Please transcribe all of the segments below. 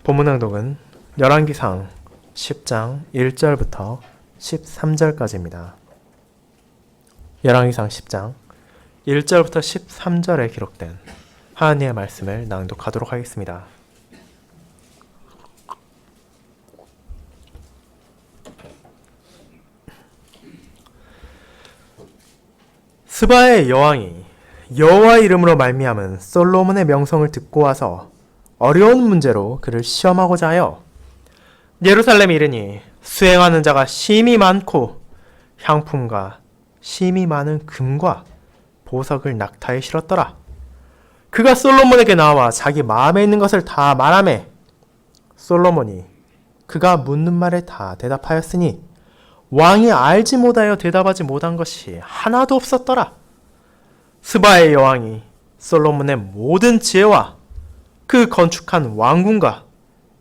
본문 낭독은 열왕기상 10장 1절부터 13절까지입니다. 열왕기상 10장 1절부터 13절에 기록된 하나님의 말씀을 낭독하도록 하겠습니다. 스바의 여왕이 여호와의 이름으로 말미암은 솔로몬의 명성을 듣고 와서 어려운 문제로 그를 시험하고자 하여 예루살렘에 이르니 수행하는 자가 심히 많고 향품과 심히 많은 금과 보석을 낙타에 실었더라. 그가 솔로몬에게 나와 자기 마음에 있는 것을 다 말하매 솔로몬이 그가 묻는 말에 다 대답하였으니 왕이 알지 못하여 대답하지 못한 것이 하나도 없었더라. 스바의 여왕이 솔로몬의 모든 지혜와 그 건축한 왕궁과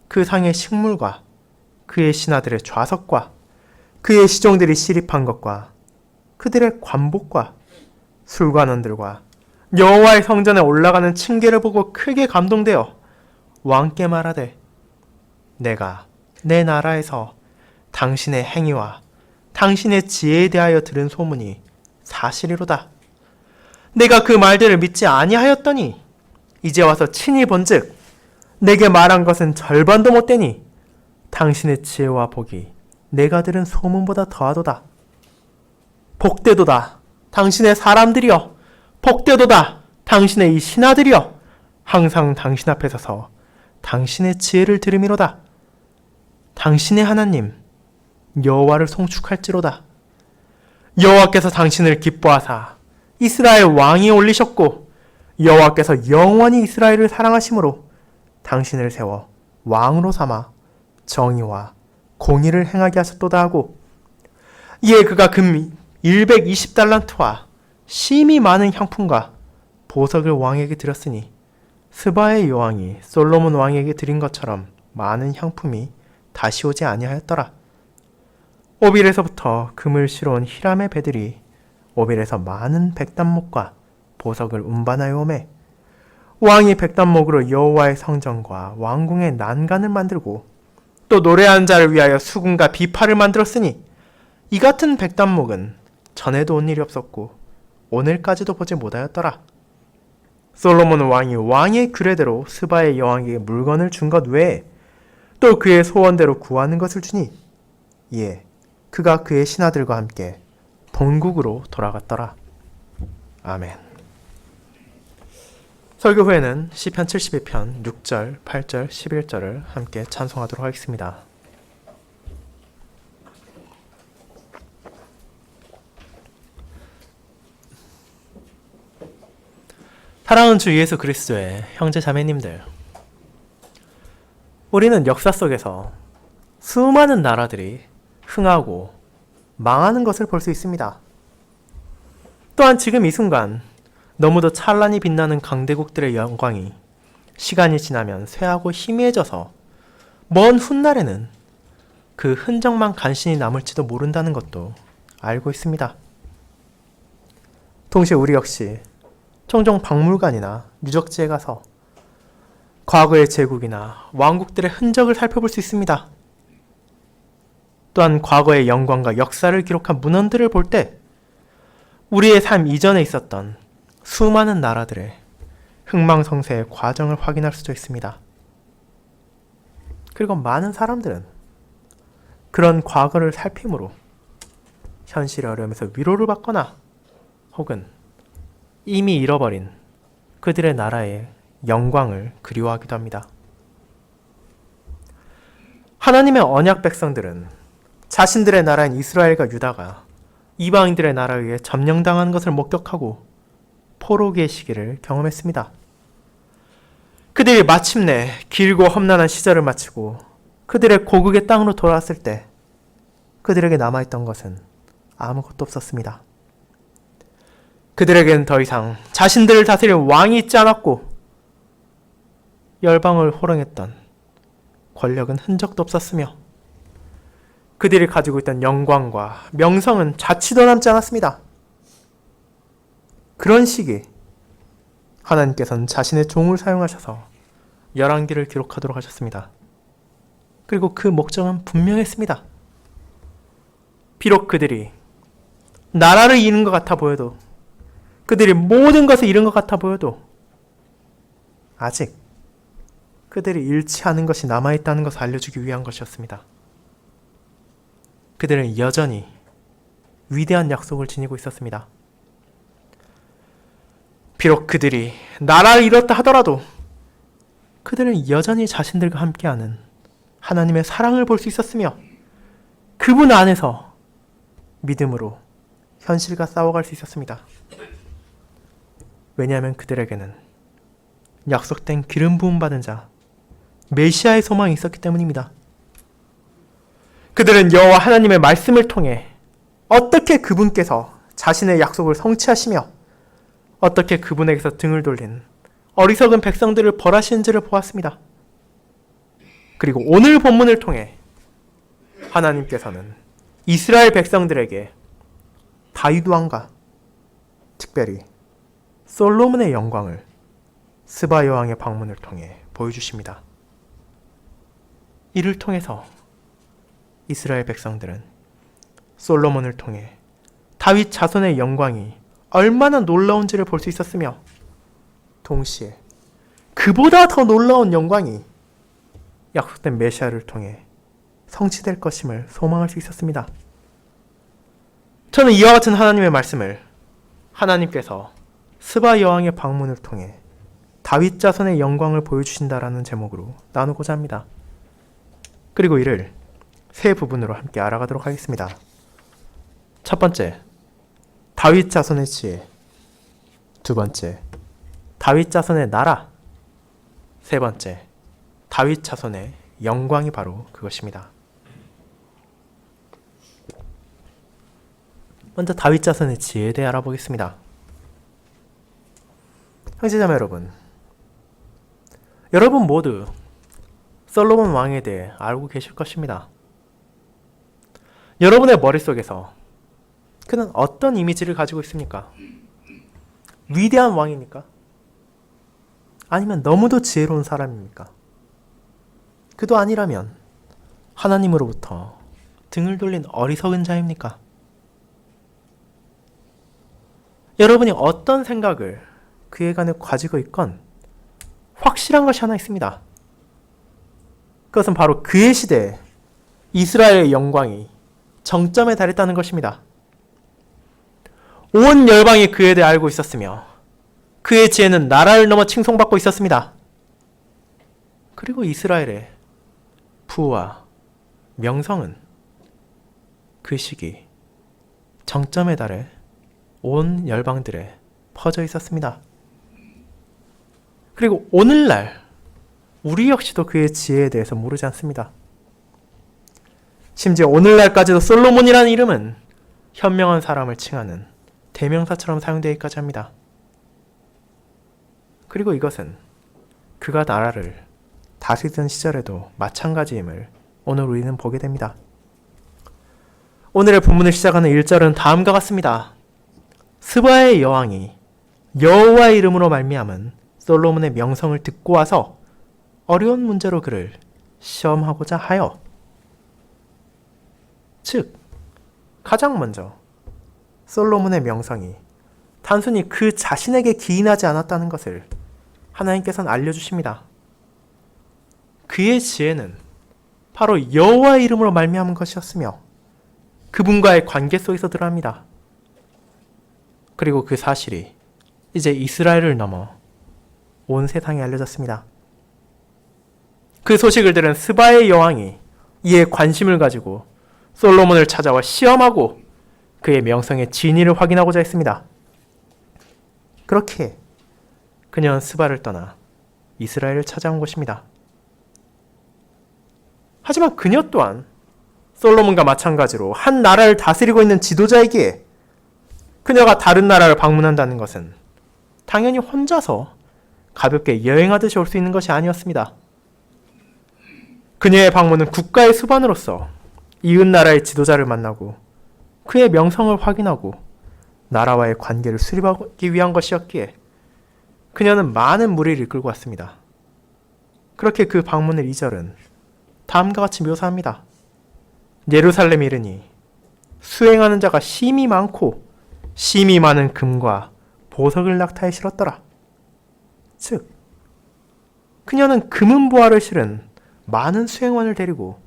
그 상의 식물과 그의 신하들의 좌석과 그의 시종들이 시립한 것과 그들의 관복과 술관원들과 여호와의 성전에 올라가는 층계를 보고 크게 감동되어 왕께 말하되 내가 내 나라에서 당신의 행위와 당신의 지혜에 대하여 들은 소문이 사실이로다. 내가 그 말들을 믿지 아니하였더니 이제 와서 친히 본즉 내게 말한 것은 절반도 못되니 당신의 지혜와 복이 내가 들은 소문보다 더하도다. 복되도다 당신의 사람들이여, 복되도다 당신의 이 신하들이여, 항상 당신 앞에 서서 당신의 지혜를 들음이로다. 당신의 하나님 여호와를 송축할지로다. 여호와께서 당신을 기뻐하사 이스라엘 왕이 올리셨고 여호와께서 영원히 이스라엘을 사랑하심으로 당신을 세워 왕으로 삼아 정의와 공의를 행하게 하셨도다 하고, 이에 그가 금 120달란트와 심히 많은 향품과 보석을 왕에게 드렸으니 스바의 여왕이 솔로몬 왕에게 드린 것처럼 많은 향품이 다시 오지 아니하였더라. 오빌에서부터 금을 실어온 히람의 배들이 오빌에서 많은 백단목과 보석을 운반하여 오매 왕이 백단목으로 여호와의 성전과 왕궁의 난간을 만들고 또 노래하는 자를 위하여 수금과 비파를 만들었으니 이 같은 백단목은 전에도 온 일이 없었고 오늘까지도 보지 못하였더라. 솔로몬 왕이 왕의 규례대로 스바의 여왕에게 물건을 준 것 외에 또 그의 소원대로 구하는 것을 주니 이에 그가 그의 신하들과 함께 본국으로 돌아갔더라. 아멘. 설교 후에는 시편 72편 6절, 8절, 11절을 함께 찬송하도록 하겠습니다. 사랑하는 주 예수 그리스도의 형제 자매님들, 우리는 역사 속에서 수많은 나라들이 흥하고 망하는 것을 볼 수 있습니다. 또한 지금 이 순간 너무도 찬란히 빛나는 강대국들의 영광이 시간이 지나면 쇠하고 희미해져서 먼 훗날에는 그 흔적만 간신히 남을지도 모른다는 것도 알고 있습니다. 동시에 우리 역시 종종 박물관이나 유적지에 가서 과거의 제국이나 왕국들의 흔적을 살펴볼 수 있습니다. 또한 과거의 영광과 역사를 기록한 문헌들을 볼 때 우리의 삶 이전에 있었던 수많은 나라들의 흥망성쇠의 과정을 확인할 수도 있습니다. 그리고 많은 사람들은 그런 과거를 살핌으로 현실의 어려움에서 위로를 받거나 혹은 이미 잃어버린 그들의 나라의 영광을 그리워하기도 합니다. 하나님의 언약 백성들은 자신들의 나라인 이스라엘과 유다가 이방인들의 나라에 의해 점령당하는 것을 목격하고 포로기의 시기를 경험했습니다. 그들이 마침내 길고 험난한 시절을 마치고 그들의 고국의 땅으로 돌아왔을 때 그들에게 남아있던 것은 아무것도 없었습니다. 그들에게는 더 이상 자신들을 다스릴 왕이 있지 않았고 열방을 호령했던 권력은 흔적도 없었으며 그들이 가지고 있던 영광과 명성은 자취도 남지 않았습니다. 그런 시기 하나님께서는 자신의 종을 사용하셔서 열왕기를 기록하도록 하셨습니다. 그리고 그 목적은 분명했습니다. 비록 그들이 나라를 잃은 것 같아 보여도, 그들이 모든 것을 잃은 것 같아 보여도 아직 그들이 잃지 않은 것이 남아있다는 것을 알려주기 위한 것이었습니다. 그들은 여전히 위대한 약속을 지니고 있었습니다. 비록 그들이 나라를 잃었다 하더라도 그들은 여전히 자신들과 함께하는 하나님의 사랑을 볼 수 있었으며 그분 안에서 믿음으로 현실과 싸워갈 수 있었습니다. 왜냐하면 그들에게는 약속된 기름 부음 받은 자 메시아의 소망이 있었기 때문입니다. 그들은 여호와 하나님의 말씀을 통해 어떻게 그분께서 자신의 약속을 성취하시며 어떻게 그분에게서 등을 돌린 어리석은 백성들을 벌하시는지를 보았습니다. 그리고 오늘 본문을 통해 하나님께서는 이스라엘 백성들에게 다윗 왕과 특별히 솔로몬의 영광을 스바 여왕의 방문을 통해 보여주십니다. 이를 통해서 이스라엘 백성들은 솔로몬을 통해 다윗 자손의 영광이 얼마나 놀라운지를 볼 수 있었으며 동시에 그보다 더 놀라운 영광이 약속된 메시아를 통해 성취될 것임을 소망할 수 있었습니다. 저는 이와 같은 하나님의 말씀을 하나님께서 스바 여왕의 방문을 통해 다윗 자손의 영광을 보여주신다라는 제목으로 나누고자 합니다. 그리고 이를 세 부분으로 함께 알아가도록 하겠습니다. 첫 번째, 다윗 자손의 지혜. 두 번째, 다윗 자손의 나라. 세 번째, 다윗 자손의 영광이 바로 그것입니다. 먼저 다윗 자손의 지혜에 대해 알아보겠습니다. 형제자매 여러분 모두 솔로몬 왕에 대해 알고 계실 것입니다. 여러분의 머릿속에서 그는 어떤 이미지를 가지고 있습니까? 위대한 왕입니까? 아니면 너무도 지혜로운 사람입니까? 그도 아니라면 하나님으로부터 등을 돌린 어리석은 자입니까? 여러분이 어떤 생각을 그에 관해 가지고 있건 확실한 것이 하나 있습니다. 그것은 바로 그의 시대에 이스라엘의 영광이 정점에 달했다는 것입니다. 온 열방이 그에 대해 알고 있었으며 그의 지혜는 나라를 넘어 칭송받고 있었습니다. 그리고 이스라엘의 부와 명성은 그 시기 정점에 달해 온 열방들에 퍼져 있었습니다. 그리고 오늘날 우리 역시도 그의 지혜에 대해서 모르지 않습니다. 심지어 오늘날까지도 솔로몬이라는 이름은 현명한 사람을 칭하는 대명사처럼 사용되기까지 합니다. 그리고 이것은 그가 나라를 다스리던 시절에도 마찬가지임을 오늘 우리는 보게 됩니다. 오늘의 본문을 시작하는 1절은 다음과 같습니다. 스바의 여왕이 여호와의 이름으로 말미암은 솔로몬의 명성을 듣고 와서 어려운 문제로 그를 시험하고자 하여. 즉, 가장 먼저 솔로몬의 명성이 단순히 그 자신에게 기인하지 않았다는 것을 하나님께서는 알려주십니다. 그의 지혜는 바로 여호와의 이름으로 말미암은 것이었으며 그분과의 관계 속에서 드러납니다. 그리고 그 사실이 이제 이스라엘을 넘어 온 세상에 알려졌습니다. 그 소식을 들은 스바의 여왕이 이에 관심을 가지고 솔로몬을 찾아와 시험하고 그의 명성의 진위를 확인하고자 했습니다. 그렇게 그녀는 스바를 떠나 이스라엘을 찾아온 것입니다. 하지만 그녀 또한 솔로몬과 마찬가지로 한 나라를 다스리고 있는 지도자이기에 그녀가 다른 나라를 방문한다는 것은 당연히 혼자서 가볍게 여행하듯이 올 수 있는 것이 아니었습니다. 그녀의 방문은 국가의 수반으로서 이웃나라의 지도자를 만나고 그의 명성을 확인하고 나라와의 관계를 수립하기 위한 것이었기에 그녀는 많은 무리를 이끌고 왔습니다. 그렇게 그 방문을 2절은 다음과 같이 묘사합니다. 예루살렘에 이르니 수행하는 자가 심히 많고 심히 많은 금과 보석을 낙타에 실었더라. 즉, 그녀는 금은 보화를 실은 많은 수행원을 데리고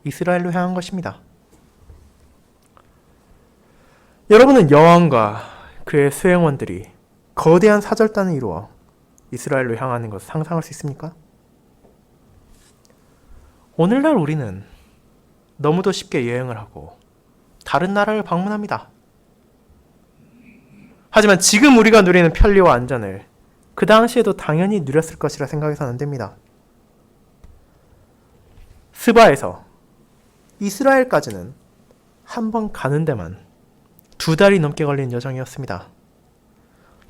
이스라엘로 향한 것입니다. 여러분은 여왕과 그의 수행원들이 거대한 사절단을 이루어 이스라엘로 향하는 것을 상상할 수 있습니까? 오늘날 우리는 너무도 쉽게 여행을 하고 다른 나라를 방문합니다. 하지만 지금 우리가 누리는 편리와 안전을 그 당시에도 당연히 누렸을 것이라 생각해서는 안 됩니다. 스바에서 이스라엘까지는 한 번 가는 데만 2달이 넘게 걸린 여정이었습니다.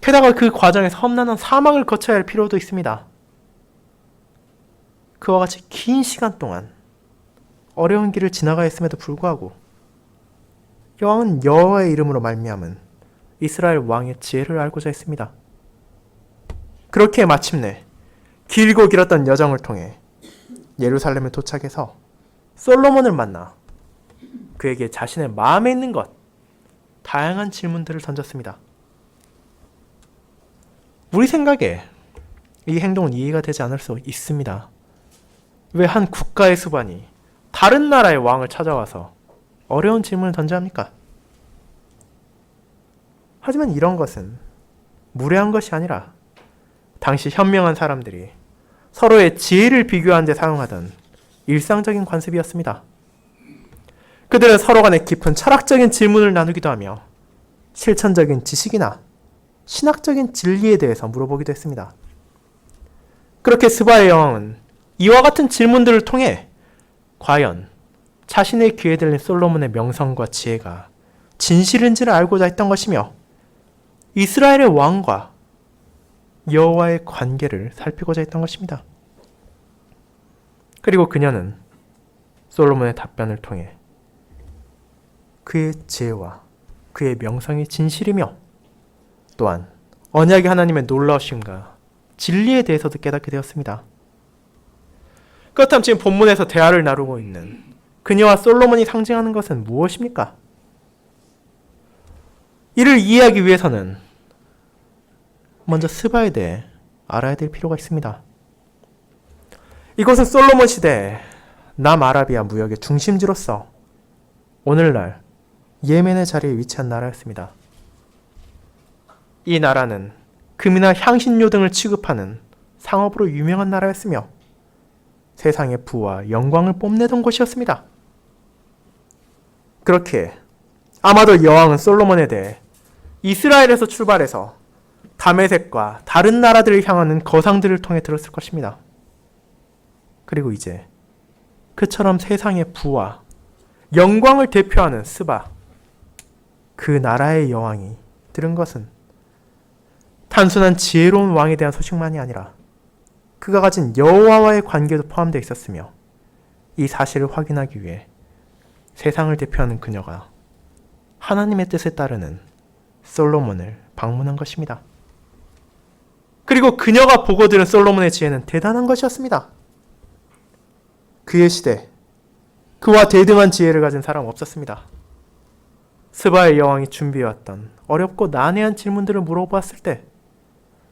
게다가 그 과정에서 험난한 사막을 거쳐야 할 필요도 있습니다. 그와 같이 긴 시간 동안 어려운 길을 지나가야 했음에도 불구하고 여왕은 여호와의 이름으로 말미암은 이스라엘 왕의 지혜를 알고자 했습니다. 그렇게 마침내 길고 길었던 여정을 통해 예루살렘에 도착해서 솔로몬을 만나 그에게 자신의 마음에 있는 것, 다양한 질문들을 던졌습니다. 우리 생각에 이 행동은 이해가 되지 않을 수 있습니다. 왜 한 국가의 수반이 다른 나라의 왕을 찾아와서 어려운 질문을 던져야 합니까? 하지만 이런 것은 무례한 것이 아니라 당시 현명한 사람들이 서로의 지혜를 비교하는 데 사용하던 일상적인 관습이었습니다. 그들은 서로 간에 깊은 철학적인 질문을 나누기도 하며 실천적인 지식이나 신학적인 진리에 대해서 물어보기도 했습니다. 그렇게 스바의 여왕은 이와 같은 질문들을 통해 과연 자신의 귀에 들린 솔로몬의 명성과 지혜가 진실인지를 알고자 했던 것이며 이스라엘의 왕과 여호와의 관계를 살피고자 했던 것입니다. 그리고 그녀는 솔로몬의 답변을 통해 그의 지혜와 그의 명성이 진실이며 또한 언약의 하나님의 놀라우심과 진리에 대해서도 깨닫게 되었습니다. 그렇다면 지금 본문에서 대화를 나누고 있는 그녀와 솔로몬이 상징하는 것은 무엇입니까? 이를 이해하기 위해서는 먼저 스바에 대해 알아야 될 필요가 있습니다. 이곳은 솔로몬 시대 남아라비아 무역의 중심지로서 오늘날 예멘의 자리에 위치한 나라였습니다. 이 나라는 금이나 향신료 등을 취급하는 상업으로 유명한 나라였으며 세상의 부와 영광을 뽐내던 곳이었습니다. 그렇게 아마도 여왕은 솔로몬에 대해 이스라엘에서 출발해서 다메섹과 다른 나라들을 향하는 거상들을 통해 들었을 것입니다. 그리고 이제 그처럼 세상의 부와 영광을 대표하는 스바, 그 나라의 여왕이 들은 것은 단순한 지혜로운 왕에 대한 소식만이 아니라 그가 가진 여호와와의 관계도 포함되어 있었으며 이 사실을 확인하기 위해 세상을 대표하는 그녀가 하나님의 뜻에 따르는 솔로몬을 방문한 것입니다. 그리고 그녀가 보고 들은 솔로몬의 지혜는 대단한 것이었습니다. 그의 시대, 그와 대등한 지혜를 가진 사람 없었습니다. 스바의 여왕이 준비해왔던 어렵고 난해한 질문들을 물어보았을 때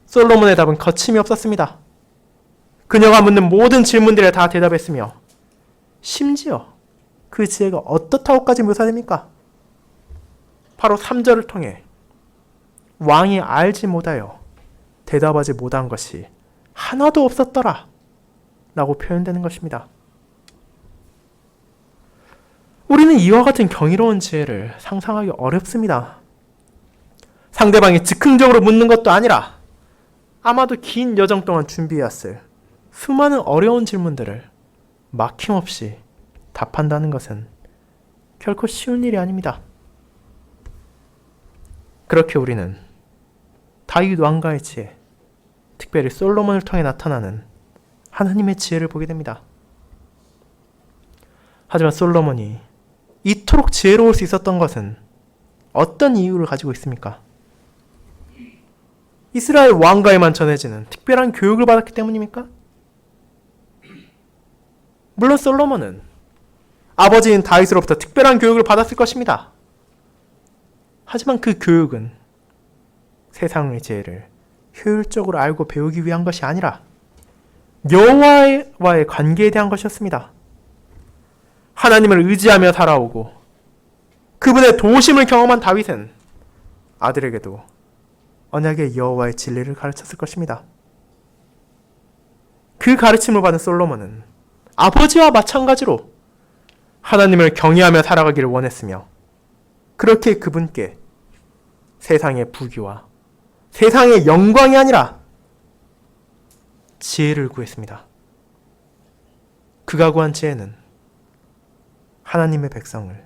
솔로몬의 답은 거침이 없었습니다. 그녀가 묻는 모든 질문들에 다 대답했으며 심지어 그 지혜가 어떻다고까지 묘사됩니까? 바로 3절을 통해 왕이 알지 못하여 대답하지 못한 것이 하나도 없었더라 라고 표현되는 것입니다. 우리는 이와 같은 경이로운 지혜를 상상하기 어렵습니다. 상대방이 즉흥적으로 묻는 것도 아니라 아마도 긴 여정 동안 준비해왔을 수많은 어려운 질문들을 막힘없이 답한다는 것은 결코 쉬운 일이 아닙니다. 그렇게 우리는 다윗 왕가의 지혜, 특별히 솔로몬을 통해 나타나는 하나님의 지혜를 보게 됩니다. 하지만 솔로몬이 이토록 지혜로울 수 있었던 것은 어떤 이유를 가지고 있습니까? 이스라엘 왕가에만 전해지는 특별한 교육을 받았기 때문입니까? 물론 솔로몬은 아버지인 다윗으로부터 특별한 교육을 받았을 것입니다. 하지만 그 교육은 세상의 지혜를 효율적으로 알고 배우기 위한 것이 아니라 여호와와의 관계에 대한 것이었습니다. 하나님을 의지하며 살아오고 그분의 도우심을 경험한 다윗은 아들에게도 언약의 여호와의 진리를 가르쳤을 것입니다. 그 가르침을 받은 솔로몬은 아버지와 마찬가지로 하나님을 경외하며 살아가기를 원했으며 그렇게 그분께 세상의 부귀와 세상의 영광이 아니라 지혜를 구했습니다. 그가 구한 지혜는 하나님의 백성을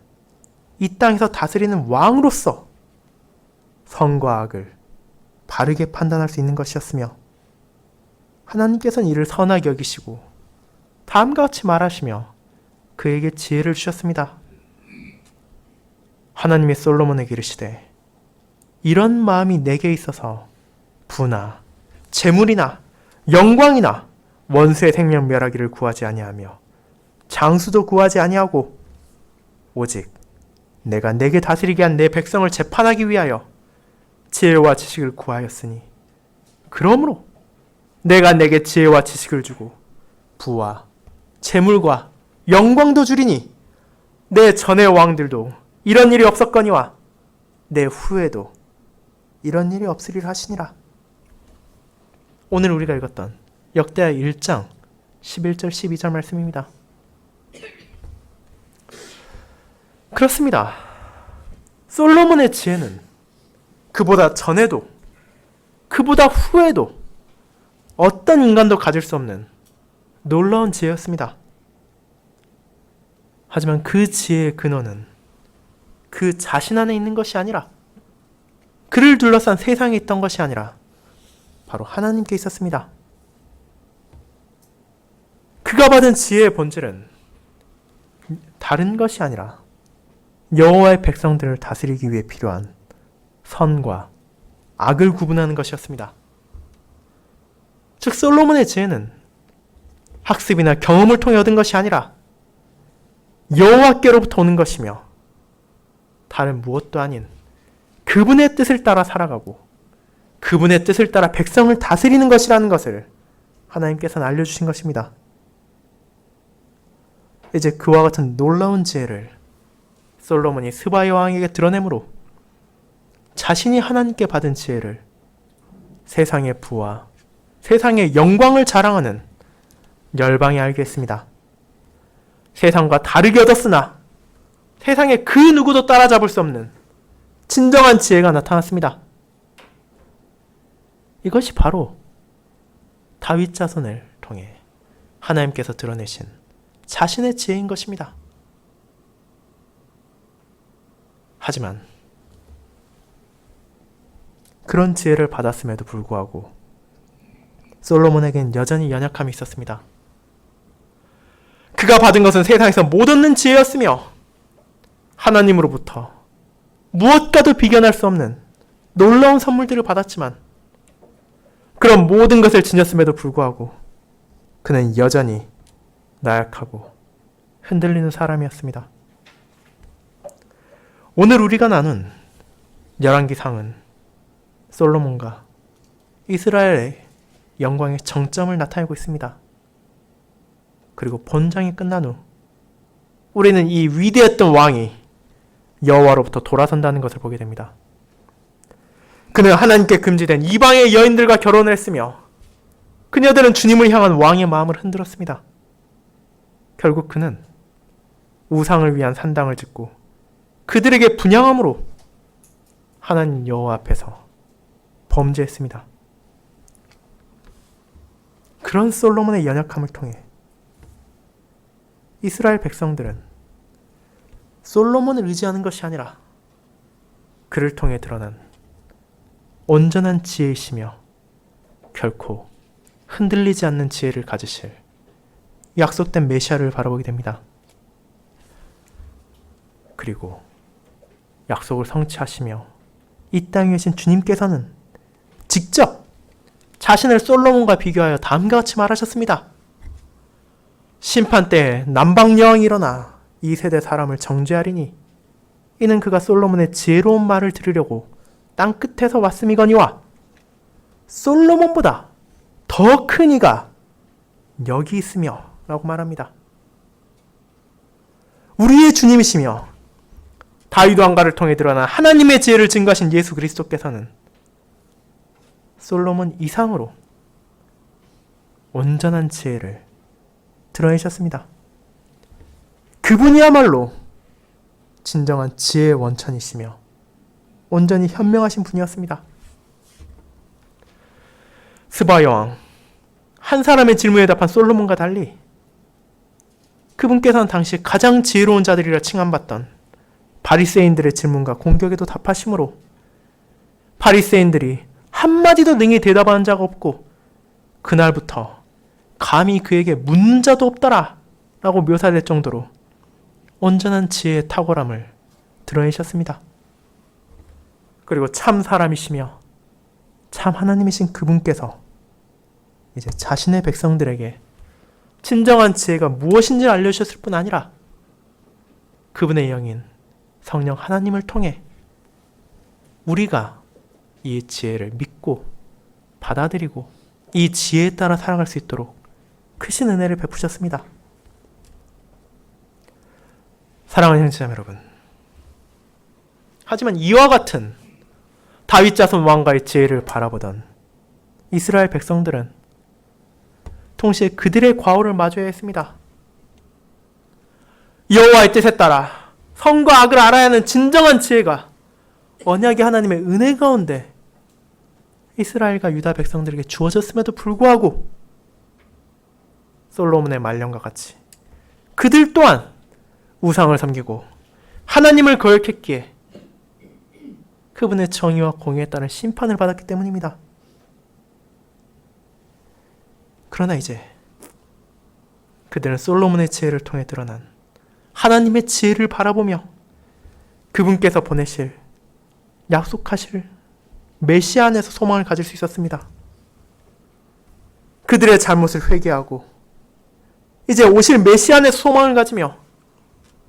이 땅에서 다스리는 왕으로서 선과 악을 바르게 판단할 수 있는 것이었으며 하나님께서는 이를 선하게 여기시고 다음과 같이 말하시며 그에게 지혜를 주셨습니다. 하나님이 솔로몬에게 이르시되 이런 마음이 내게 있어서 부나 재물이나 영광이나 원수의 생명 멸하기를 구하지 아니하며 장수도 구하지 아니하고 오직 내가 내게 다스리게 한 내 백성을 재판하기 위하여 지혜와 지식을 구하였으니 그러므로 내가 내게 지혜와 지식을 주고 부와 재물과 영광도 주리니 내 전의 왕들도 이런 일이 없었거니와 내 후에도 이런 일이 없으리라 하시니라. 오늘 우리가 읽었던 역대하 1장 11절 12절 말씀입니다. 그렇습니다. 솔로몬의 지혜는 그보다 전에도 그보다 후에도 어떤 인간도 가질 수 없는 놀라운 지혜였습니다. 하지만 그 지혜의 근원은 그 자신 안에 있는 것이 아니라 그를 둘러싼 세상에 있던 것이 아니라 바로 하나님께 있었습니다. 그가 받은 지혜의 본질은 다른 것이 아니라 여호와의 백성들을 다스리기 위해 필요한 선과 악을 구분하는 것이었습니다. 즉 솔로몬의 지혜는 학습이나 경험을 통해 얻은 것이 아니라 여호와께로부터 오는 것이며 다른 무엇도 아닌 그분의 뜻을 따라 살아가고 그분의 뜻을 따라 백성을 다스리는 것이라는 것을 하나님께서는 알려주신 것입니다. 이제 그와 같은 놀라운 지혜를 솔로몬이 스바의 왕에게 드러내므로 자신이 하나님께 받은 지혜를 세상의 부와 세상의 영광을 자랑하는 열방이 알게 했습니다. 세상과 다르게 얻었으나 세상의 그 누구도 따라잡을 수 없는 진정한 지혜가 나타났습니다. 이것이 바로 다윗 자손을 통해 하나님께서 드러내신 자신의 지혜인 것입니다. 하지만 그런 지혜를 받았음에도 불구하고 솔로몬에겐 여전히 연약함이 있었습니다. 그가 받은 것은 세상에서 못 얻는 지혜였으며 하나님으로부터 무엇과도 비견할 수 없는 놀라운 선물들을 받았지만 그런 모든 것을 지녔음에도 불구하고 그는 여전히 나약하고 흔들리는 사람이었습니다. 오늘 우리가 나눈 열왕기상은 솔로몬과 이스라엘의 영광의 정점을 나타내고 있습니다. 그리고 본장이 끝난 후 우리는 이 위대했던 왕이 여호와로부터 돌아선다는 것을 보게 됩니다. 그는 하나님께 금지된 이방의 여인들과 결혼을 했으며 그녀들은 주님을 향한 왕의 마음을 흔들었습니다. 결국 그는 우상을 위한 산당을 짓고 그들에게 분향함으로 하나님 여호와 앞에서 범죄했습니다. 그런 솔로몬의 연약함을 통해 이스라엘 백성들은 솔로몬을 의지하는 것이 아니라 그를 통해 드러난 온전한 지혜이시며 결코 흔들리지 않는 지혜를 가지실 약속된 메시아를 바라보게 됩니다. 그리고 약속을 성취하시며 이 땅에 계신 주님께서는 직접 자신을 솔로몬과 비교하여 다음과 같이 말하셨습니다. 심판 때에 남방여왕이 일어나 이 세대 사람을 정죄하리니 이는 그가 솔로몬의 지혜로운 말을 들으려고 땅 끝에서 왔음이거니와 솔로몬보다 더 큰 이가 여기 있으며 라고 말합니다. 우리의 주님이시며 다윗 왕가를 통해 드러난 하나님의 지혜를 증거하신 예수 그리스도께서는 솔로몬 이상으로 온전한 지혜를 드러내셨습니다. 그분이야말로 진정한 지혜의 원천이시며 온전히 현명하신 분이었습니다. 스바 여왕, 한 사람의 질문에 답한 솔로몬과 달리 그분께서는 당시 가장 지혜로운 자들이라 칭함받던 바리새인들의 질문과 공격에도 답하심으로 바리새인들이 한마디도 능히 대답하는 자가 없고 그날부터 감히 그에게 묻는 자도 없더라 라고 묘사될 정도로 온전한 지혜의 탁월함을 드러내셨습니다. 그리고 참 사람이시며 참 하나님이신 그분께서 이제 자신의 백성들에게 진정한 지혜가 무엇인지 알려주셨을 뿐 아니라 그분의 영인 성령 하나님을 통해 우리가 이 지혜를 믿고 받아들이고 이 지혜에 따라 살아갈 수 있도록 크신 은혜를 베푸셨습니다. 사랑하는 형제자매 여러분, 하지만 이와 같은 다윗 자손 왕가의 지혜를 바라보던 이스라엘 백성들은 동시에 그들의 과오를 마주해야 했습니다. 여호와의 뜻에 따라 선과 악을 알아야 하는 진정한 지혜가 언약의 하나님의 은혜 가운데 이스라엘과 유다 백성들에게 주어졌음에도 불구하고 솔로몬의 말년과 같이 그들 또한 우상을 섬기고 하나님을 거역했기에 그분의 정의와 공의에 따른 심판을 받았기 때문입니다. 그러나 이제 그들은 솔로몬의 지혜를 통해 드러난 하나님의 지혜를 바라보며 그분께서 보내실 약속하실 메시아 안에서 소망을 가질 수 있었습니다. 그들의 잘못을 회개하고 이제 오실 메시아 안에서 소망을 가지며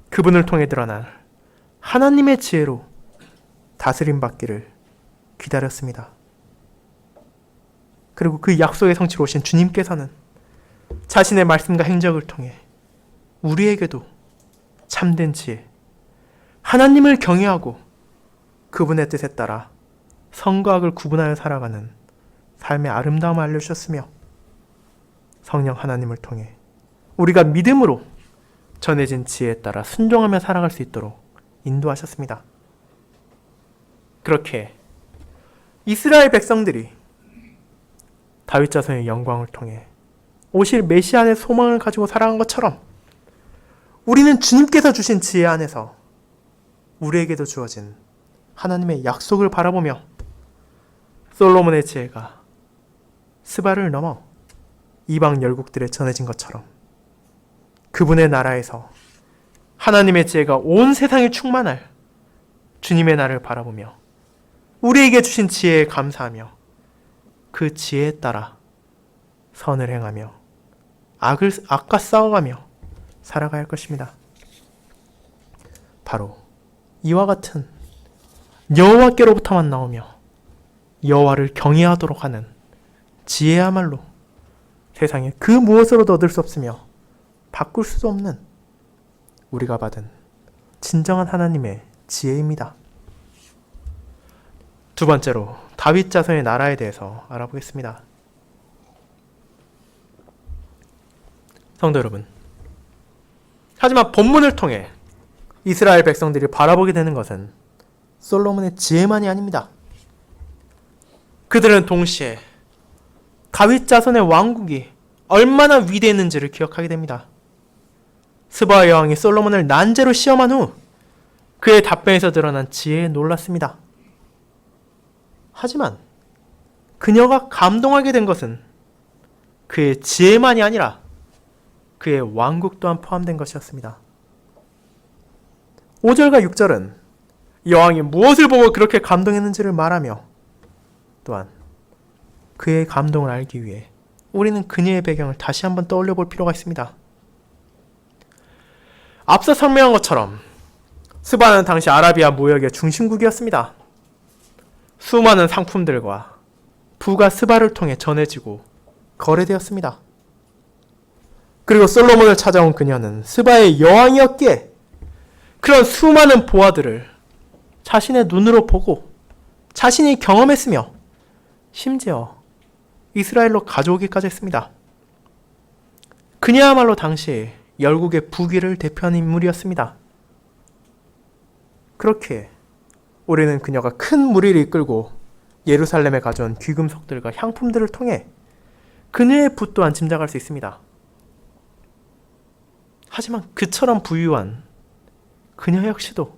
그분을 통해 드러난 하나님의 지혜로 다스림 받기를 기다렸습니다. 그리고 그 약속의 성취로 오신 주님께서는 자신의 말씀과 행적을 통해 우리에게도 참된 지혜, 하나님을 경외하고 그분의 뜻에 따라 선과 악을 구분하여 살아가는 삶의 아름다움을 알려주셨으며 성령 하나님을 통해 우리가 믿음으로 전해진 지혜에 따라 순종하며 살아갈 수 있도록 인도하셨습니다. 그렇게 이스라엘 백성들이 다윗 자손의 영광을 통해 오실 메시아 안의 소망을 가지고 살아간 것처럼 우리는 주님께서 주신 지혜 안에서 우리에게도 주어진 하나님의 약속을 바라보며 솔로몬의 지혜가 스바를 넘어 이방 열국들에 전해진 것처럼 그분의 나라에서 하나님의 지혜가 온 세상에 충만할 주님의 날을 바라보며 우리에게 주신 지혜에 감사하며 그 지혜에 따라 선을 행하며 악과 싸워가며 살아가야 할 것입니다. 바로 이와 같은 여호와께로부터만 나오며 여호와를 경외하도록 하는 지혜야말로 세상에 그 무엇으로도 얻을 수 없으며 바꿀 수도 없는 우리가 받은 진정한 하나님의 지혜입니다. 두 번째로 다윗 자손의 나라에 대해서 알아보겠습니다. 성도 여러분, 하지만 본문을 통해 이스라엘 백성들이 바라보게 되는 것은 솔로몬의 지혜만이 아닙니다. 그들은 동시에 다윗 자손의 왕국이 얼마나 위대했는지를 기억하게 됩니다. 스바 여왕이 솔로몬을 난제로 시험한 후 그의 답변에서 드러난 지혜에 놀랐습니다. 하지만 그녀가 감동하게 된 것은 그의 지혜만이 아니라 그의 왕국 또한 포함된 것이었습니다. 5절과 6절은 여왕이 무엇을 보고 그렇게 감동했는지를 말하며 또한 그의 감동을 알기 위해 우리는 그녀의 배경을 다시 한번 떠올려 볼 필요가 있습니다. 앞서 설명한 것처럼 스바는 당시 아라비아 무역의 중심국이었습니다. 수많은 상품들과 부가 스바를 통해 전해지고 거래되었습니다. 그리고 솔로몬을 찾아온 그녀는 스바의 여왕이었기에 그런 수많은 보화들을 자신의 눈으로 보고 자신이 경험했으며 심지어 이스라엘로 가져오기까지 했습니다. 그녀야말로 당시 열국의 부귀를 대표하는 인물이었습니다. 그렇게 우리는 그녀가 큰 무리를 이끌고 예루살렘에 가져온 귀금속들과 향품들을 통해 그녀의 부 또한 짐작할 수 있습니다. 하지만 그처럼 부유한 그녀 역시도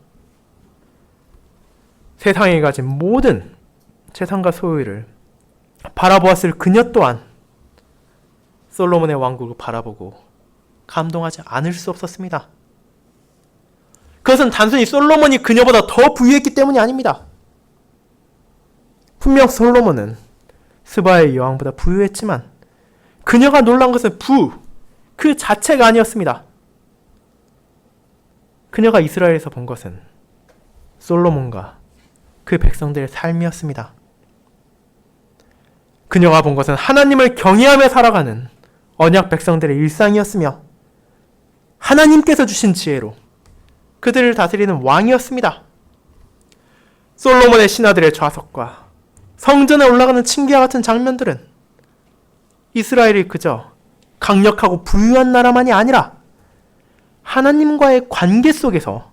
세상에 가진 모든 재산과 소유를 바라보았을 그녀 또한 솔로몬의 왕국을 바라보고 감동하지 않을 수 없었습니다. 그것은 단순히 솔로몬이 그녀보다 더 부유했기 때문이 아닙니다. 분명 솔로몬은 스바의 여왕보다 부유했지만 그녀가 놀란 것은 그 자체가 아니었습니다. 그녀가 이스라엘에서 본 것은 솔로몬과 그 백성들의 삶이었습니다. 그녀가 본 것은 하나님을 경외하며 살아가는 언약 백성들의 일상이었으며 하나님께서 주신 지혜로 그들을 다스리는 왕이었습니다. 솔로몬의 신하들의 좌석과 성전에 올라가는 층계와 같은 장면들은 이스라엘이 그저 강력하고 부유한 나라만이 아니라 하나님과의 관계 속에서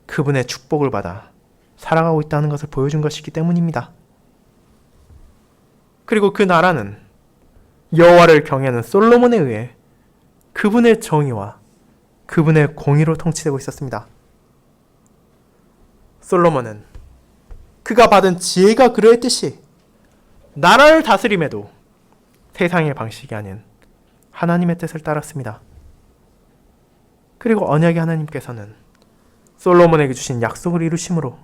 그분의 축복을 받아 살아가고 있다는 것을 보여준 것이기 때문입니다. 그리고 그 나라는 여호와를 경외하는 솔로몬에 의해 그분의 정의와 그분의 공의로 통치되고 있었습니다. 솔로몬은 그가 받은 지혜가 그러했듯이 나라를 다스림에도 세상의 방식이 아닌 하나님의 뜻을 따랐습니다. 그리고 언약의 하나님께서는 솔로몬에게 주신 약속을 이루심으로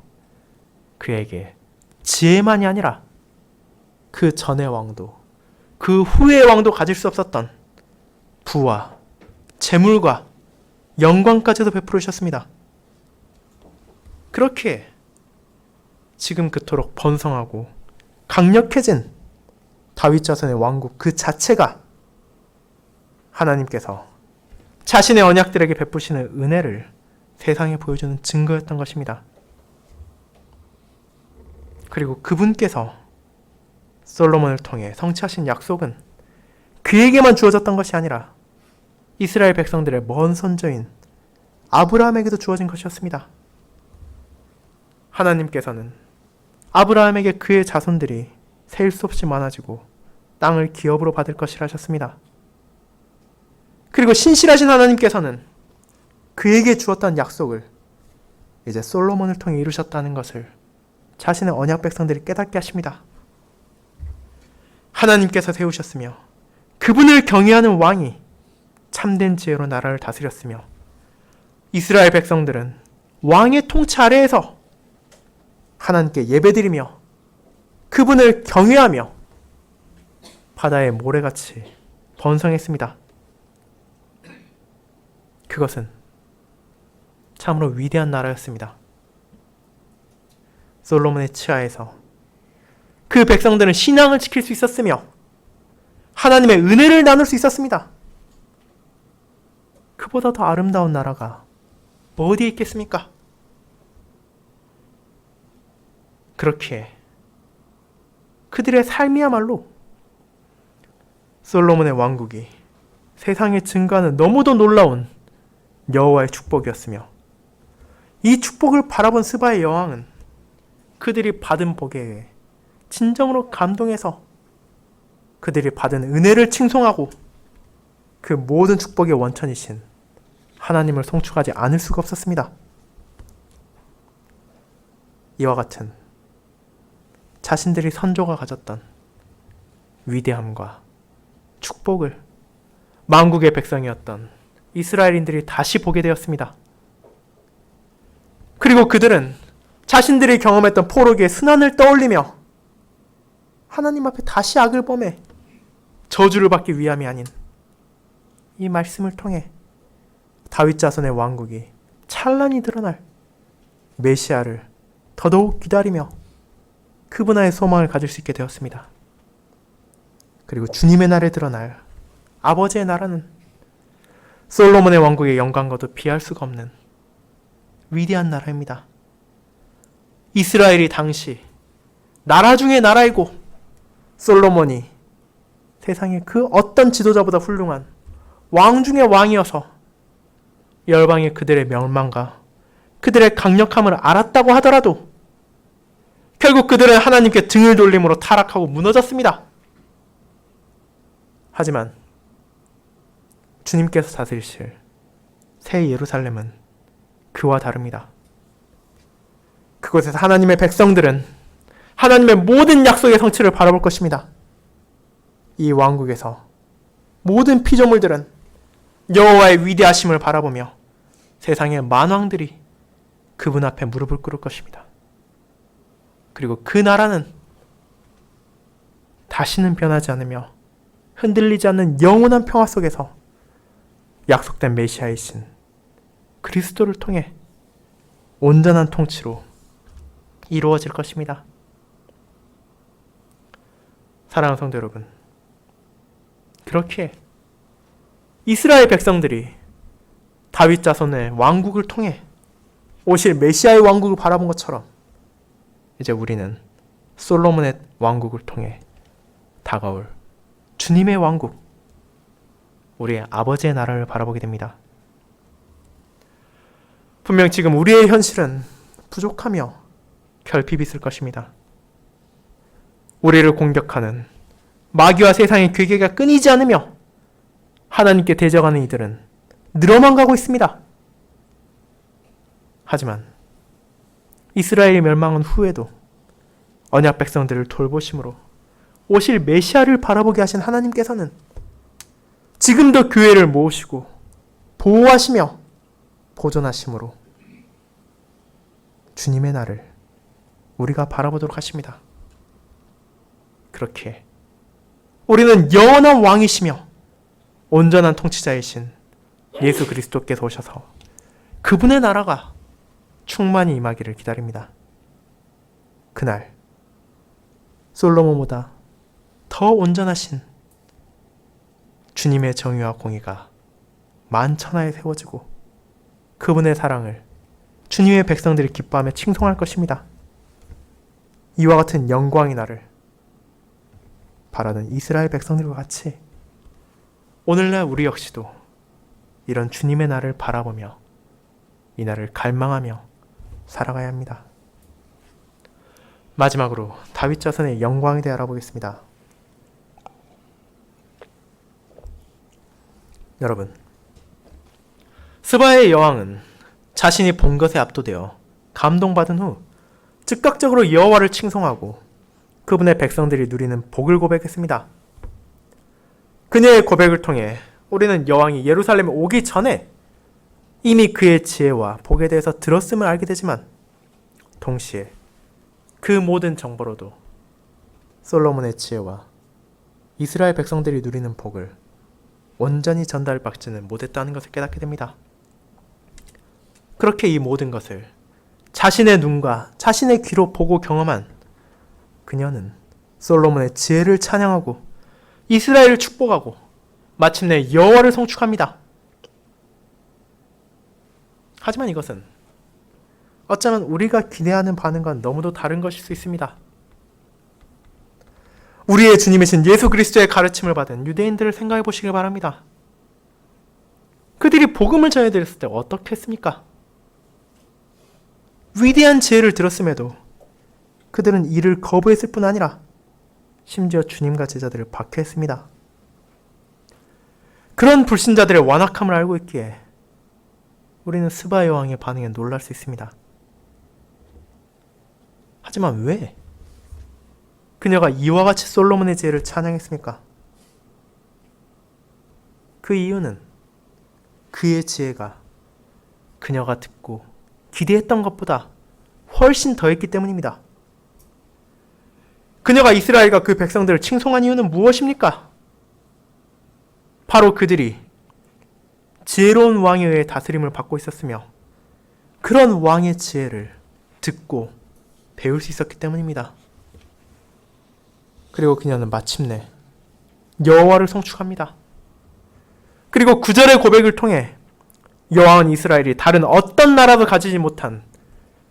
그에게 지혜만이 아니라 그 전의 왕도 그 후의 왕도 가질 수 없었던 부와 재물과 영광까지도 베풀어 주셨습니다. 그렇게 지금 그토록 번성하고 강력해진 다윗 자손의 왕국 그 자체가 하나님께서 자신의 언약들에게 베푸시는 은혜를 세상에 보여주는 증거였던 것입니다. 그리고 그분께서 솔로몬을 통해 성취하신 약속은 그에게만 주어졌던 것이 아니라 이스라엘 백성들의 먼 선조인 아브라함에게도 주어진 것이었습니다. 하나님께서는 아브라함에게 그의 자손들이 셀 수 없이 많아지고 땅을 기업으로 받을 것이라 하셨습니다. 그리고 신실하신 하나님께서는 그에게 주었던 약속을 이제 솔로몬을 통해 이루셨다는 것을 자신의 언약 백성들이 깨닫게 하십니다. 하나님께서 세우셨으며 그분을 경외하는 왕이 참된 지혜로 나라를 다스렸으며 이스라엘 백성들은 왕의 통치 아래에서 하나님께 예배드리며 그분을 경외하며 바다의 모래같이 번성했습니다. 그것은 참으로 위대한 나라였습니다. 솔로몬의 치하에서 그 백성들은 신앙을 지킬 수 있었으며 하나님의 은혜를 나눌 수 있었습니다. 그보다 더 아름다운 나라가 어디에 있겠습니까? 그렇기에 그들의 삶이야말로 솔로몬의 왕국이 세상에 증거하는 너무도 놀라운 여호와의 축복이었으며 이 축복을 바라본 스바의 여왕은 그들이 받은 복에 의해 진정으로 감동해서 그들이 받은 은혜를 칭송하고 그 모든 축복의 원천이신 하나님을 송축하지 않을 수가 없었습니다. 이와 같은 자신들이 선조가 가졌던 위대함과 축복을 만국의 백성이었던 이스라엘인들이 다시 보게 되었습니다. 그리고 그들은 자신들이 경험했던 포로기의 순환을 떠올리며 하나님 앞에 다시 악을 범해 저주를 받기 위함이 아닌 이 말씀을 통해 다윗 자손의 왕국이 찬란히 드러날 메시아를 더더욱 기다리며 그분의 소망을 가질 수 있게 되었습니다. 그리고 주님의 날에 드러날 아버지의 나라는 솔로몬의 왕국의 영광과도 비할 수가 없는 위대한 나라입니다. 이스라엘이 당시 나라 중의 나라이고 솔로몬이 세상의 그 어떤 지도자보다 훌륭한 왕 중의 왕이어서 열방이 그들의 멸망과 그들의 강력함을 알았다고 하더라도 결국 그들은 하나님께 등을 돌림으로 타락하고 무너졌습니다. 하지만 주님께서 다스리실 새 예루살렘은 그와 다릅니다. 그곳에서 하나님의 백성들은 하나님의 모든 약속의 성취를 바라볼 것입니다. 이 왕국에서 모든 피조물들은 여호와의 위대하심을 바라보며 세상의 만왕들이 그분 앞에 무릎을 꿇을 것입니다. 그리고 그 나라는 다시는 변하지 않으며 흔들리지 않는 영원한 평화 속에서 약속된 메시아이신 그리스도를 통해 온전한 통치로 이루어질 것입니다. 사랑하는 성도 여러분, 그렇게 이스라엘 백성들이 다윗 자손의 왕국을 통해 오실 메시아의 왕국을 바라본 것처럼 이제 우리는 솔로몬의 왕국을 통해 다가올 주님의 왕국, 우리의 아버지의 나라를 바라보게 됩니다. 분명 지금 우리의 현실은 부족하며 결핍이 있을 것입니다. 우리를 공격하는 마귀와 세상의 괴계가 끊이지 않으며 하나님께 대적하는 이들은 늘어만 가고 있습니다. 하지만 이스라엘이 멸망한 후에도 언약 백성들을 돌보심으로 오실 메시아를 바라보게 하신 하나님께서는 지금도 교회를 모으시고 보호하시며 보존하심으로 주님의 날을 우리가 바라보도록 하십니다. 그렇게 우리는 영원한 왕이시며 온전한 통치자이신 예수 그리스도께서 오셔서 그분의 나라가 충만히 임하기를 기다립니다. 그날 솔로몬보다 더 온전하신 주님의 정의와 공의가 만천하에 세워지고 그분의 사랑을 주님의 백성들이 기뻐하며 칭송할 것입니다. 이와 같은 영광의 날을 바라는 이스라엘 백성들과 같이 오늘날 우리 역시도 이런 주님의 날을 바라보며 이 날을 갈망하며 살아가야 합니다. 마지막으로 다윗 자손의 영광에 대해 알아보겠습니다. 여러분, 스바의 여왕은 자신이 본 것에 압도되어 감동받은 후 즉각적으로 여호와를 칭송하고 그분의 백성들이 누리는 복을 고백했습니다. 그녀의 고백을 통해 우리는 여왕이 예루살렘에 오기 전에 이미 그의 지혜와 복에 대해서 들었음을 알게 되지만 동시에 그 모든 정보로도 솔로몬의 지혜와 이스라엘 백성들이 누리는 복을 온전히 전달받지는 못했다는 것을 깨닫게 됩니다. 그렇게 이 모든 것을 자신의 눈과 자신의 귀로 보고 경험한 그녀는 솔로몬의 지혜를 찬양하고 이스라엘을 축복하고 마침내 여호와를 송축합니다. 하지만 이것은 어쩌면 우리가 기대하는 반응과는 너무도 다른 것일 수 있습니다. 우리의 주님이신 예수 그리스도의 가르침을 받은 유대인들을 생각해 보시길 바랍니다. 그들이 복음을 전해드렸을 때 어떻게 했습니까? 위대한 지혜를 들었음에도 그들은 이를 거부했을 뿐 아니라 심지어 주님과 제자들을 박해했습니다. 그런 불신자들의 완악함을 알고 있기에 우리는 스바 여왕의 반응에 놀랄 수 있습니다. 하지만 왜 그녀가 이와 같이 솔로몬의 지혜를 찬양했습니까? 그 이유는 그의 지혜가 그녀가 듣고 기대했던 것보다 훨씬 더했기 때문입니다. 그녀가 이스라엘과 그 백성들을 칭송한 이유는 무엇입니까? 바로 그들이 지혜로운 왕에 의해 다스림을 받고 있었으며 그런 왕의 지혜를 듣고 배울 수 있었기 때문입니다. 그리고 그녀는 마침내 여호와를 성축합니다. 그리고 9절의 고백을 통해 여호와는 이스라엘이 다른 어떤 나라도 가지지 못한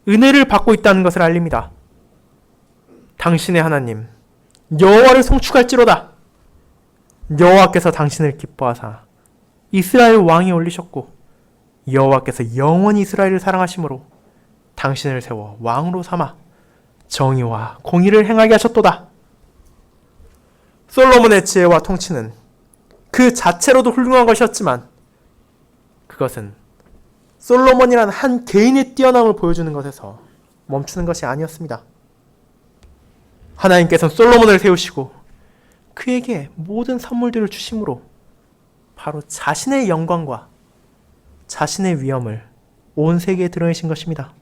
은혜를 받고 있다는 것을 알립니다. 당신의 하나님 여호와를 성축할지로다. 여호와께서 당신을 기뻐하사 이스라엘 왕이 올리셨고 여호와께서 영원히 이스라엘을 사랑하심으로 당신을 세워 왕으로 삼아 정의와 공의를 행하게 하셨도다. 솔로몬의 지혜와 통치는 그 자체로도 훌륭한 것이었지만 그것은 솔로몬이란 한 개인의 뛰어남을 보여주는 것에서 멈추는 것이 아니었습니다. 하나님께서는 솔로몬을 세우시고 그에게 모든 선물들을 주심으로 바로 자신의 영광과 자신의 위엄을 온 세계에 드러내신 것입니다.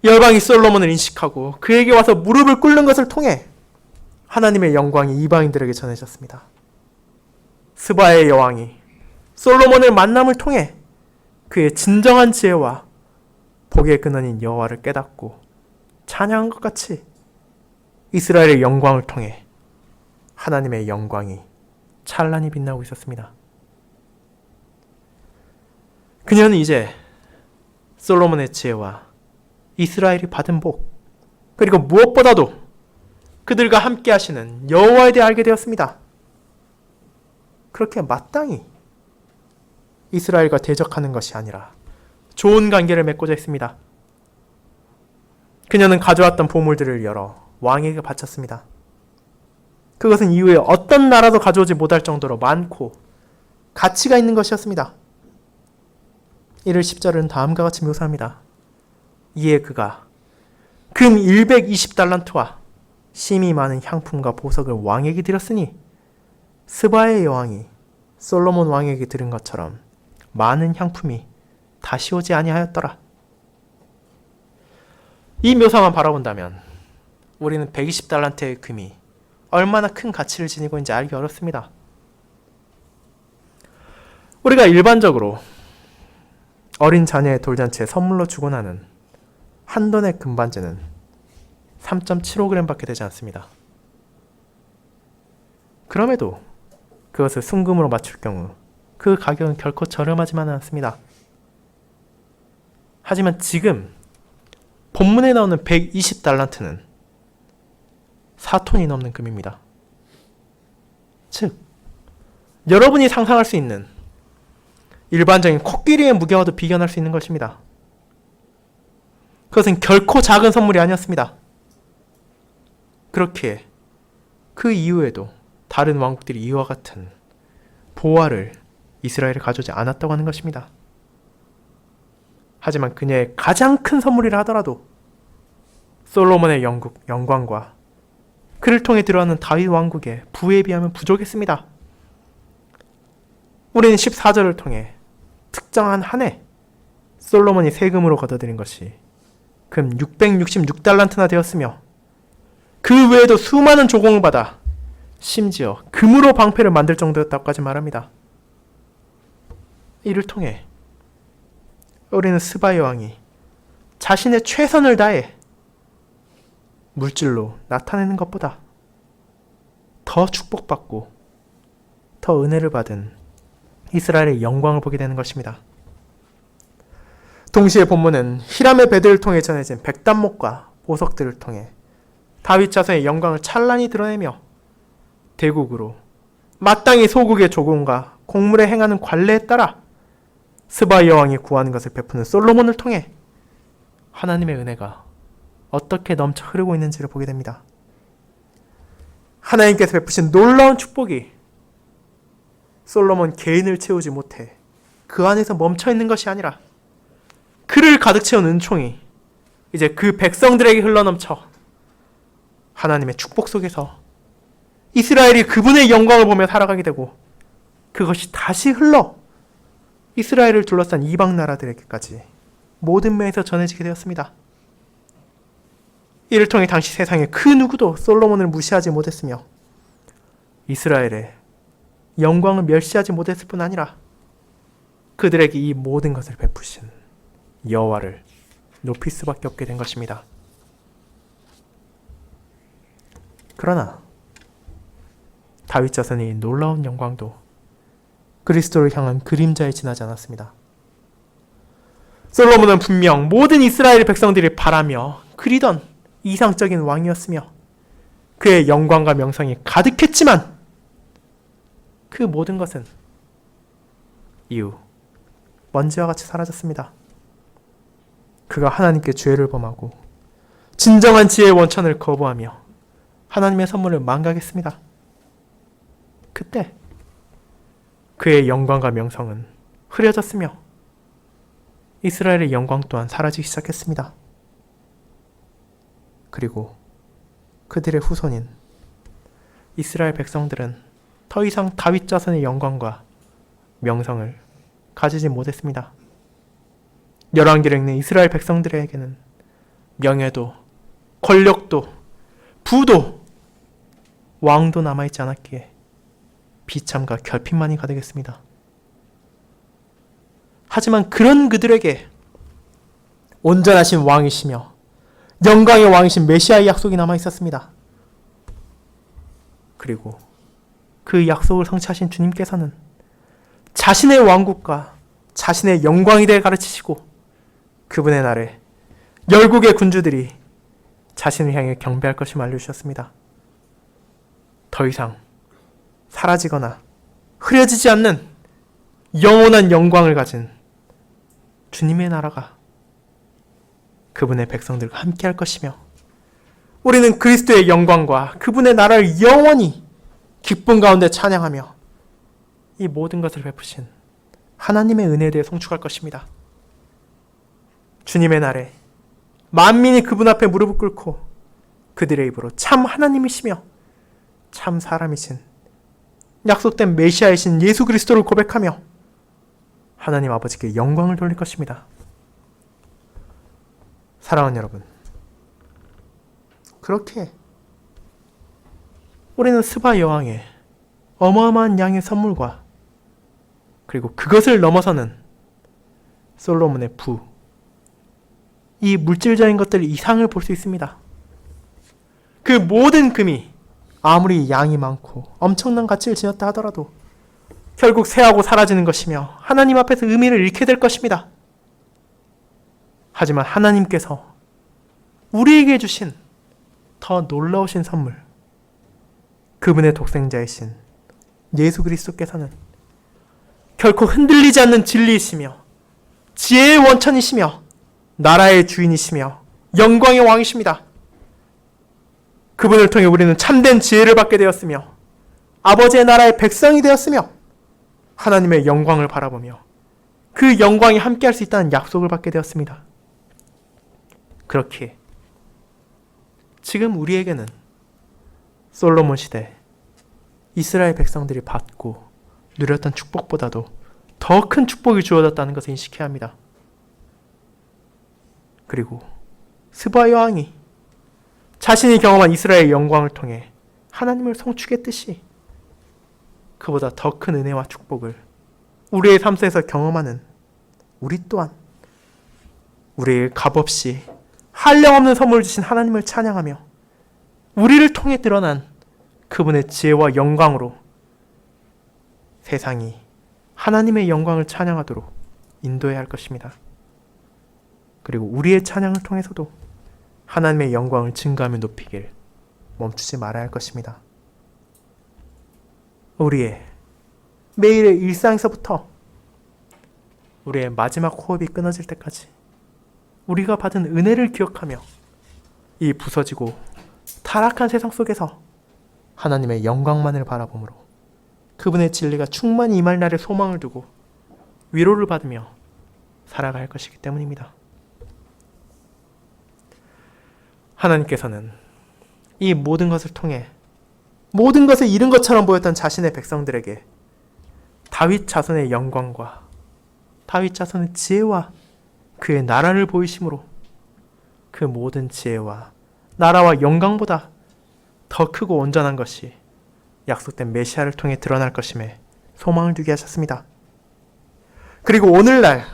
열방이 솔로몬을 인식하고 그에게 와서 무릎을 꿇는 것을 통해 하나님의 영광이 이방인들에게 전해졌습니다. 스바의 여왕이 솔로몬을 만남을 통해 그의 진정한 지혜와 복의 근원인 여호와를 깨닫고 찬양한 것 같이 이스라엘의 영광을 통해 하나님의 영광이 찬란히 빛나고 있었습니다. 그녀는 이제 솔로몬의 지혜와 이스라엘이 받은 복, 그리고 무엇보다도 그들과 함께 하시는 여호와에 대해 알게 되었습니다. 그렇게 마땅히 이스라엘과 대적하는 것이 아니라 좋은 관계를 맺고자 했습니다. 그녀는 가져왔던 보물들을 열어 왕에게 바쳤습니다. 그것은 이후에 어떤 나라도 가져오지 못할 정도로 많고 가치가 있는 것이었습니다. 이를 10절은 다음과 같이 묘사합니다. 이에 그가 금 120달란트와 심이 많은 향품과 보석을 왕에게 드렸으니 스바의 여왕이 솔로몬 왕에게 드린 것처럼 많은 향품이 다시 오지 아니하였더라. 이 묘사만 바라본다면 우리는 120달란트의 금이 얼마나 큰 가치를 지니고 있는지 알기 어렵습니다. 우리가 일반적으로 어린 자녀의 돌잔치에 선물로 주고 나는 한돈의 금반지는 3.75g 밖에 되지 않습니다. 그럼에도 그것을 순금으로 맞출 경우 그 가격은 결코 저렴하지만은 않습니다. 하지만 지금 본문에 나오는 120달란트는 4톤이 넘는 금입니다. 즉, 여러분이 상상할 수 있는 일반적인 코끼리의 무게와도 비견할 수 있는 것입니다. 그것은 결코 작은 선물이 아니었습니다. 그렇기에 그 이후에도 다른 왕국들이 이와 같은 보화를 이스라엘에 가져오지 않았다고 하는 것입니다. 하지만 그녀의 가장 큰 선물이라 하더라도 솔로몬의 영광과 그를 통해 들어가는 다윗 왕국의 부에 비하면 부족했습니다. 우리는 14절을 통해 특정한 한 해 솔로몬이 세금으로 걷어들인 것이 금 666달란트나 되었으며 그 외에도 수많은 조공을 받아 심지어 금으로 방패를 만들 정도였다고까지 말합니다. 이를 통해 우리는 스바의 왕이 자신의 최선을 다해 물질로 나타내는 것보다 더 축복받고 더 은혜를 받은 이스라엘의 영광을 보게 되는 것입니다. 동시에 본문은 히람의 배들을 통해 전해진 백단목과 보석들을 통해 다윗 자손의 영광을 찬란히 드러내며 대국으로 마땅히 소국의 조공과 공물에 행하는 관례에 따라 스바 여왕이 구하는 것을 베푸는 솔로몬을 통해 하나님의 은혜가 어떻게 넘쳐 흐르고 있는지를 보게 됩니다. 하나님께서 베푸신 놀라운 축복이 솔로몬 개인을 채우지 못해 그 안에서 멈춰 있는 것이 아니라 그를 가득 채운 은총이 이제 그 백성들에게 흘러넘쳐 하나님의 축복 속에서 이스라엘이 그분의 영광을 보며 살아가게 되고 그것이 다시 흘러 이스라엘을 둘러싼 이방 나라들에게까지 모든 면에서 전해지게 되었습니다. 이를 통해 당시 세상의 그 누구도 솔로몬을 무시하지 못했으며 이스라엘의 영광을 멸시하지 못했을 뿐 아니라 그들에게 이 모든 것을 베푸신 여호와를 높일 수밖에 없게 된 것입니다. 그러나 다윗 자손의 놀라운 영광도 그리스도를 향한 그림자에 지나지 않았습니다. 솔로몬은 분명 모든 이스라엘 백성들이 바라며 그리던 이상적인 왕이었으며 그의 영광과 명성이 가득했지만 그 모든 것은 이후 먼지와 같이 사라졌습니다. 그가 하나님께 죄를 범하고 진정한 지혜의 원천을 거부하며 하나님의 선물을 망각했습니다. 그때 그의 영광과 명성은 흐려졌으며 이스라엘의 영광 또한 사라지기 시작했습니다. 그리고 그들의 후손인 이스라엘 백성들은 더 이상 다윗 자손의 영광과 명성을 가지지 못했습니다. 열왕기를 읽는 이스라엘 백성들에게는 명예도, 권력도, 부도, 왕도 남아있지 않았기에 비참과 결핍만이 가득했습니다. 하지만 그런 그들에게 온전하신 왕이시며 영광의 왕이신 메시아의 약속이 남아있었습니다. 그리고 그 약속을 성취하신 주님께서는 자신의 왕국과 자신의 영광에 대해 가르치시고 그분의 날에 열국의 군주들이 자신을 향해 경배할 것을 알려주셨습니다. 더 이상 사라지거나 흐려지지 않는 영원한 영광을 가진 주님의 나라가 그분의 백성들과 함께 할 것이며 우리는 그리스도의 영광과 그분의 나라를 영원히 기쁨 가운데 찬양하며 이 모든 것을 베푸신 하나님의 은혜에 대해 송축할 것입니다. 주님의 날에 만민이 그분 앞에 무릎을 꿇고 그들의 입으로 참 하나님이시며 참 사람이신 약속된 메시아이신 예수 그리스도를 고백하며 하나님 아버지께 영광을 돌릴 것입니다. 사랑하는 여러분, 그렇게 우리는 스바 여왕의 어마어마한 양의 선물과 그리고 그것을 넘어서는 솔로몬의 부, 이 물질적인 것들 이상을 볼 수 있습니다. 그 모든 금이 아무리 양이 많고 엄청난 가치를 지녔다 하더라도 결국 쇠하고 사라지는 것이며 하나님 앞에서 의미를 잃게 될 것입니다. 하지만 하나님께서 우리에게 주신 더 놀라우신 선물, 그분의 독생자이신 예수 그리스도께서는 결코 흔들리지 않는 진리이시며 지혜의 원천이시며 나라의 주인이시며 영광의 왕이십니다. 그분을 통해 우리는 참된 지혜를 받게 되었으며 아버지의 나라의 백성이 되었으며 하나님의 영광을 바라보며 그 영광이 함께할 수 있다는 약속을 받게 되었습니다. 그렇기에 지금 우리에게는 솔로몬 시대 이스라엘 백성들이 받고 누렸던 축복보다도 더 큰 축복이 주어졌다는 것을 인식해야 합니다. 그리고 스바 여왕이 자신이 경험한 이스라엘의 영광을 통해 하나님을 성취했듯이 그보다 더 큰 은혜와 축복을 우리의 삶 속에서 경험하는 우리 또한 우리의 값없이 한량없는 선물을 주신 하나님을 찬양하며 우리를 통해 드러난 그분의 지혜와 영광으로 세상이 하나님의 영광을 찬양하도록 인도해야 할 것입니다. 그리고 우리의 찬양을 통해서도 하나님의 영광을 증가하며 높이길 멈추지 말아야 할 것입니다. 우리의 매일의 일상에서부터 우리의 마지막 호흡이 끊어질 때까지 우리가 받은 은혜를 기억하며 이 부서지고 타락한 세상 속에서 하나님의 영광만을 바라보므로 그분의 진리가 충만히 임할 날에 소망을 두고 위로를 받으며 살아갈 할 것이기 때문입니다. 하나님께서는 이 모든 것을 통해 모든 것을 잃은 것처럼 보였던 자신의 백성들에게 다윗 자손의 영광과 다윗 자손의 지혜와 그의 나라를 보이심으로 그 모든 지혜와 나라와 영광보다 더 크고 온전한 것이 약속된 메시아를 통해 드러날 것임에 소망을 두게 하셨습니다. 그리고 오늘날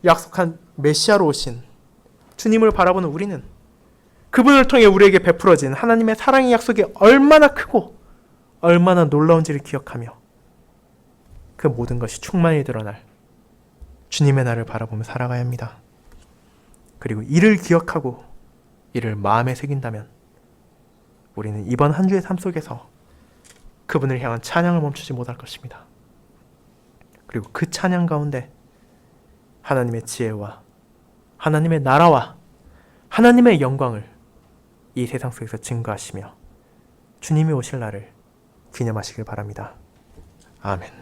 약속한 메시아로 오신 주님을 바라보는 우리는 그분을 통해 우리에게 베풀어진 하나님의 사랑의 약속이 얼마나 크고 얼마나 놀라운지를 기억하며 그 모든 것이 충만히 드러날 주님의 날을 바라보며 살아가야 합니다. 그리고 이를 기억하고 이를 마음에 새긴다면 우리는 이번 한 주의 삶 속에서 그분을 향한 찬양을 멈추지 못할 것입니다. 그리고 그 찬양 가운데 하나님의 지혜와 하나님의 나라와 하나님의 영광을 이 세상 속에서 증거하시며 주님이 오실 날을 기념하시길 바랍니다. 아멘.